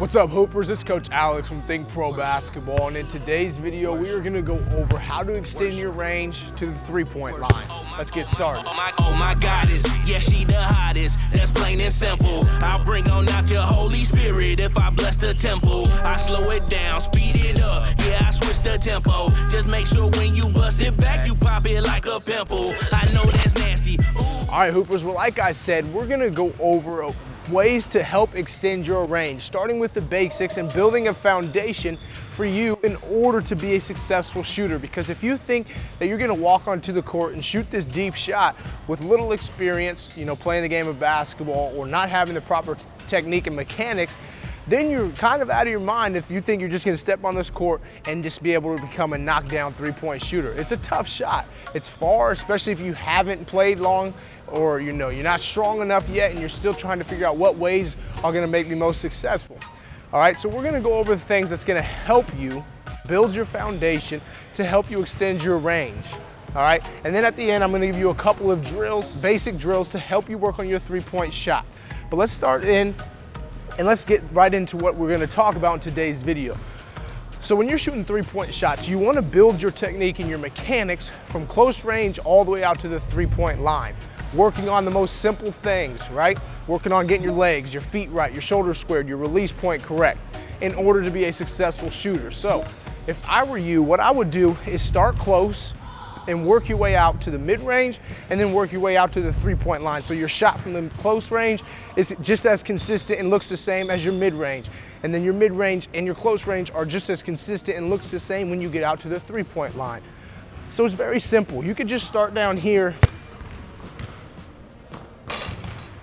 What's up, Hoopers? It's Coach Alex from THINCPRO Basketball, and in today's video, we are going to go over how to extend your range to the three-point line. Let's get started. Oh my goddess, yeah, she the hottest. That's plain and simple. I'll bring on out your Holy Spirit if I bless the temple. I slow it down, speed it up. Yeah, I switch the tempo. Just make sure when you bust it back, you pop it like a pimple. I know that's nasty. Ooh. All right, Hoopers, well, like I said, we're going to go over ways to help extend your range, starting with the basics and building a foundation for you in order to be a successful shooter. Because if you think that you're gonna walk onto the court and shoot this deep shot with little experience, playing the game of basketball or not having the proper technique and mechanics, then you're kind of out of your mind if you think you're just gonna step on this court and just be able to become a knockdown three-point shooter. It's a tough shot. It's far, especially if you haven't played long or you're not strong enough yet and you're still trying to figure out what ways are gonna make me most successful. All right, so we're gonna go over the things that's gonna help you build your foundation to help you extend your range. All right, and then at the end, I'm gonna give you a couple of drills, basic drills to help you work on your three-point shot. But let's start in and let's get right into what we're gonna talk about in today's video. So when you're shooting three-point shots, you wanna build your technique and your mechanics from close range all the way out to the three-point line. Working on the most simple things, right? Working on getting your legs, your feet right, your shoulders squared, your release point correct in order to be a successful shooter. So if I were you, what I would do is start close and work your way out to the mid-range and then work your way out to the three-point line. So your shot from the close range is just as consistent and looks the same as your mid-range. And then your mid-range and your close range are just as consistent and looks the same when you get out to the three-point line. So it's very simple. You could just start down here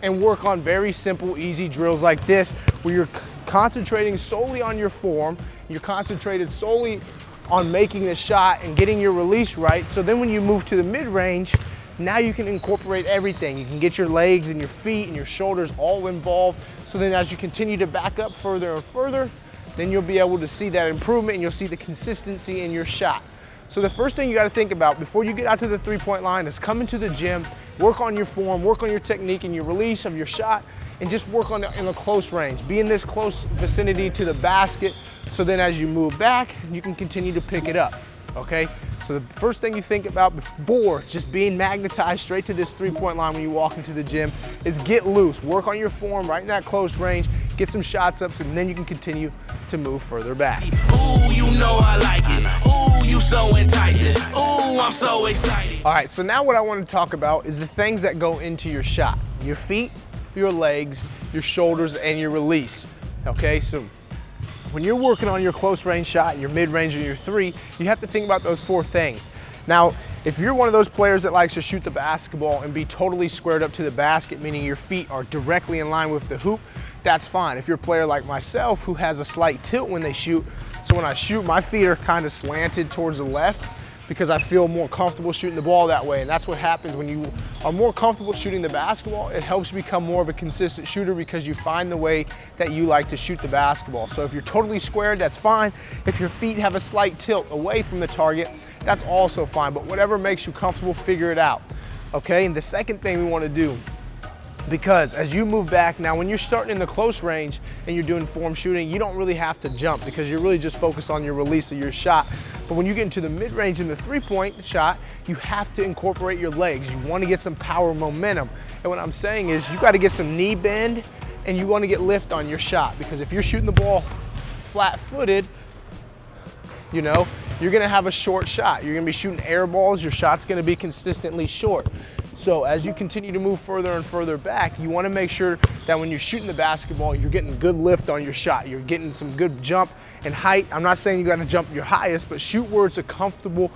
and work on very simple, easy drills like this, where you're concentrating solely on your form, you're concentrated solely on making the shot and getting your release right. So then when you move to the mid-range, now you can incorporate everything. You can get your legs and your feet and your shoulders all involved. So then as you continue to back up further and further, then you'll be able to see that improvement and you'll see the consistency in your shot. So the first thing you gotta think about before you get out to the three-point line is come into the gym, work on your form, work on your technique and your release of your shot, and just work on it in a close range. Be in this close vicinity to the basket, so then as you move back, you can continue to pick it up, okay? So the first thing you think about before just being magnetized straight to this three-point line when you walk into the gym is get loose, work on your form right in that close range, get some shots up, and then you can continue to move further back. Ooh, you know I like it. Ooh, you so enticing. Ooh, I'm so excited. All right, so now what I want to talk about is the things that go into your shot. Your feet, your legs, your shoulders, and your release, okay? So when you're working on your close range shot, your mid-range, or your three, you have to think about those four things. Now, if you're one of those players that likes to shoot the basketball and be totally squared up to the basket, meaning your feet are directly in line with the hoop, that's fine. If you're a player like myself who has a slight tilt when they shoot, so when I shoot, my feet are kind of slanted towards the left because I feel more comfortable shooting the ball that way. And that's what happens when you are more comfortable shooting the basketball. It helps you become more of a consistent shooter because you find the way that you like to shoot the basketball. So if you're totally squared, that's fine. If your feet have a slight tilt away from the target, that's also fine. But whatever makes you comfortable, figure it out, okay? And the second thing we want to do, because as you move back, now when you're starting in the close range and you're doing form shooting, you don't really have to jump because you're really just focused on your release of your shot. But when you get into the mid-range and the three-point shot, you have to incorporate your legs. You want to get some power momentum. And what I'm saying is you got to get some knee bend and you want to get lift on your shot, because if you're shooting the ball flat-footed, you're gonna have a short shot. You're gonna be shooting air balls, your shot's gonna be consistently short. So as you continue to move further and further back, you wanna make sure that when you're shooting the basketball, you're getting good lift on your shot. You're getting some good jump and height. I'm not saying you gotta jump your highest, but shoot where it's a comfortable,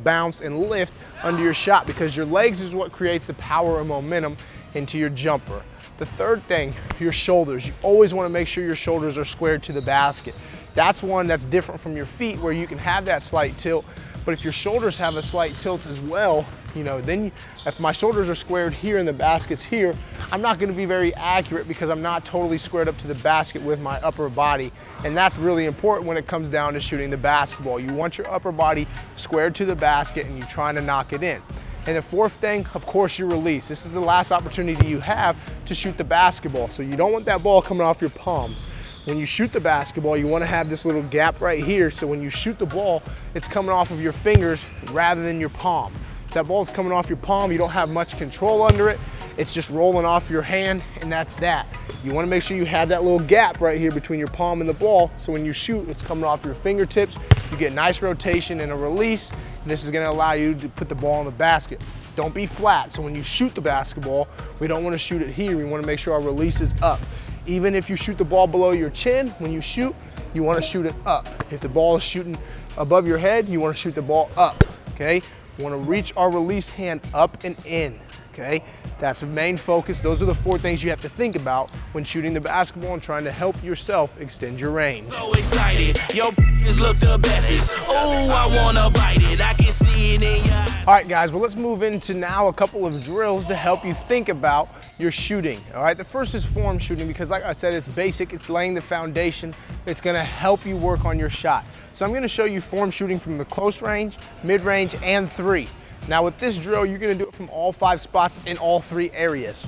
bounce and lift under your shot, because your legs is what creates the power and momentum into your jumper. The third thing, your shoulders. You always want to make sure your shoulders are squared to the basket. That's one that's different from your feet, where you can have that slight tilt. But if your shoulders have a slight tilt as well, then if my shoulders are squared here and the basket's here, I'm not going to be very accurate because I'm not totally squared up to the basket with my upper body. And that's really important when it comes down to shooting the basketball. You want your upper body squared to the basket and you're trying to knock it in. And the fourth thing, of course, your release. This is the last opportunity you have to shoot the basketball. So you don't want that ball coming off your palms. when you shoot the basketball, you want to have this little gap right here, so when you shoot the ball, it's coming off of your fingers rather than your palm. If that ball is coming off your palm, you don't have much control under it. It's just rolling off your hand, and that's that. You want to make sure you have that little gap right here between your palm and the ball, so when you shoot, it's coming off your fingertips. You get nice rotation and a release, and this is going to allow you to put the ball in the basket. Don't be flat, so when you shoot the basketball, we don't want to shoot it here. We want to make sure our release is up. Even if you shoot the ball below your chin, when you shoot, you want to shoot it up. If the ball is shooting above your head, you want to shoot the ball up, okay? We want to reach our release hand up and in, okay? That's the main focus. Those are the 4 things you have to think about when shooting the basketball and trying to help yourself extend your range. So excited, your look the bestest. Oh, I wanna bite it, I can see it in your eyes. All right, guys, well, let's move into now a couple of drills to help you think about your shooting, all right? The first is form shooting because, like I said, it's basic. It's laying the foundation. It's going to help you work on your shot. So I'm going to show you form shooting from the close range, mid-range, and 3. Now, with this drill, you're going to do it from all 5 spots in all 3 areas.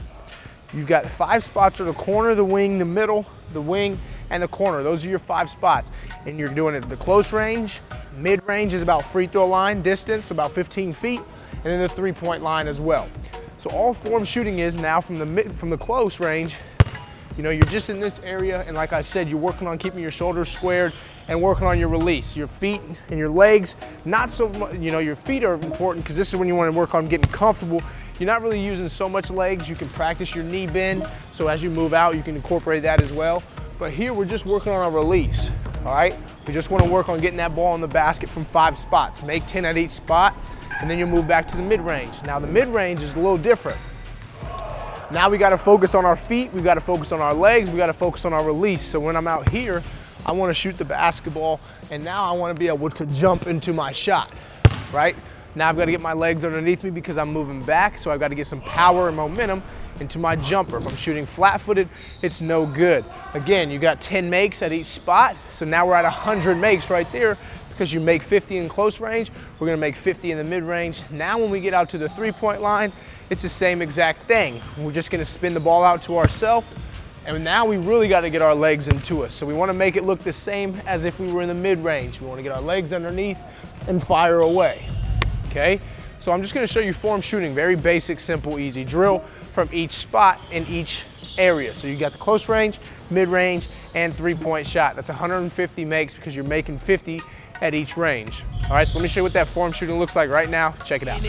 You've got 5 spots: are the corner, the wing, the middle, the wing, and the corner. Those are your 5 spots. And you're doing it at the close range. Mid-range is about free throw line distance, about 15 feet, and then the 3-point line as well. So all form shooting is now from the close range, you know, you're just in this area, and like I said, you're working on keeping your shoulders squared and working on your release. Your feet and your legs, not so much, you know, your feet are important because this is when you want to work on getting comfortable. You're not really using so much legs. You can practice your knee bend, so as you move out, you can incorporate that as well. But here we're just working on our release, all right? We just want to work on getting that ball in the basket from 5 spots. Make 10 at each spot, and then you move back to the mid-range. Now the mid-range is a little different. Now we got to focus on our feet, we got to focus on our legs, we got to focus on our release. So when I'm out here, I want to shoot the basketball, and now I want to be able to jump into my shot, right? Now I've got to get my legs underneath me because I'm moving back, so I've got to get some power and momentum into my jumper. If I'm shooting flat-footed, it's no good. Again, you got 10 makes at each spot, so now we're at 100 makes right there because you make 50 in close range, we're gonna make 50 in the mid-range. Now when we get out to the 3-point line, it's the same exact thing. We're just gonna spin the ball out to ourselves, and now we really gotta get our legs into us. So we wanna make it look the same as if we were in the mid-range. We wanna get our legs underneath and fire away, okay? So I'm just gonna show you form shooting, very basic, simple, easy drill from each spot in each area. So you got the close range, mid-range, and 3-point shot. That's 150 makes because you're making 50 at each range. All right, so let me show you what that form shooting looks like right now. Check it out.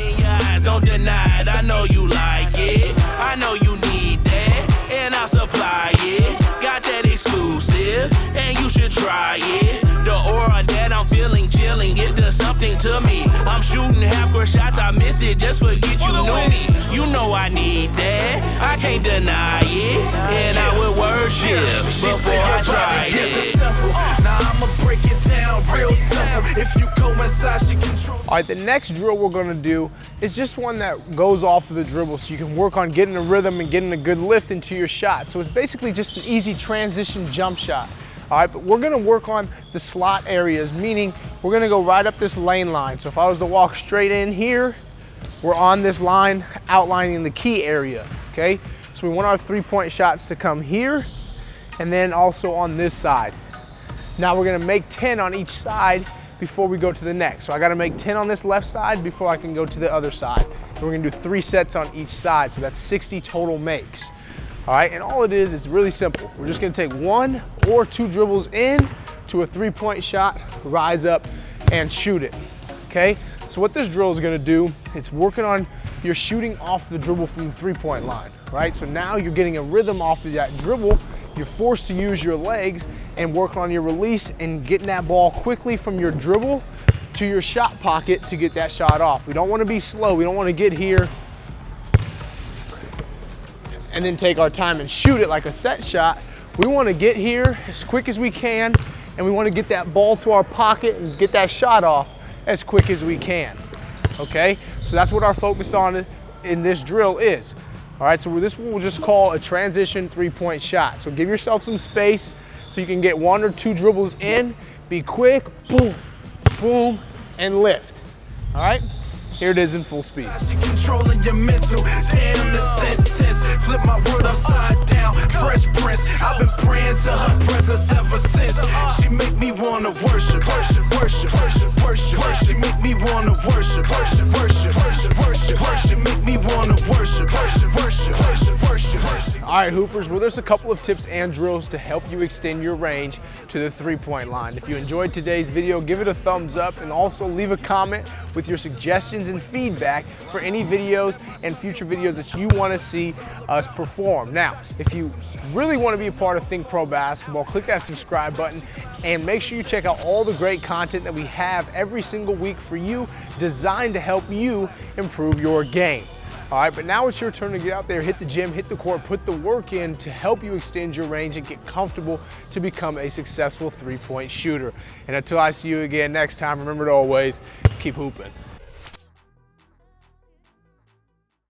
Don't deny it, I know you like it. I know you need that, and I'll supply it. Got that exclusive, and you should try it. The aura that I'm feeling chilling, it does something to me. I'm shooting half-court shots, I miss it, just forget you knew me. You know I need that, I can't deny it, and I will worship before I try it. Now I'ma break it down real simple. If you go inside, she control. All right, the next drill we're gonna do is just one that goes off of the dribble so you can work on getting a rhythm and getting a good lift into your shot. So it's basically just an easy transition jump shot. All right, but we're gonna work on the slot areas, meaning we're gonna go right up this lane line. So if I was to walk straight in here, we're on this line outlining the key area, okay? So we want our 3-point shots to come here and then also on this side. Now we're gonna make 10 on each side before we go to the next. So I gotta make 10 on this left side before I can go to the other side. And we're gonna do 3 sets on each side, so that's 60 total makes. All right, and all it is, it's really simple. We're just gonna take 1 or 2 dribbles in to a 3-point shot, rise up and shoot it, okay? So what this drill is gonna do, it's working on your shooting off the dribble from the 3-point line, right? So now you're getting a rhythm off of that dribble. You're forced to use your legs and work on your release and getting that ball quickly from your dribble to your shot pocket to get that shot off. We don't want to be slow. We don't want to get here and then take our time and shoot it like a set shot. We want to get here as quick as we can, and we want to get that ball to our pocket and get that shot off as quick as we can, okay? So that's what our focus on in this drill is. All right, so this we'll just call a transition 3-point shot. So give yourself some space so you can get 1 or 2 dribbles in, be quick, boom, boom, and lift. All right, here it is in full speed. Controlling your mental, damn the sentence. Flip my world upside down, fresh prince. I've been praying to her presence ever All right, Hoopers, well, there's a couple of tips and drills to help you extend your range to the three-point line. If you enjoyed today's video, give it a thumbs up and also leave a comment with your suggestions and feedback for any videos and future videos that you want to see us perform. Now, if you really want to be a part of ThincPRO Basketball, click that subscribe button and make sure you check out all the great content that we have every single week for you, designed to help you improve your game. All right, but now it's your turn to get out there, hit the gym, hit the court, put the work in to help you extend your range and get comfortable to become a successful three-point shooter. And until I see you again next time, remember to always keep hooping.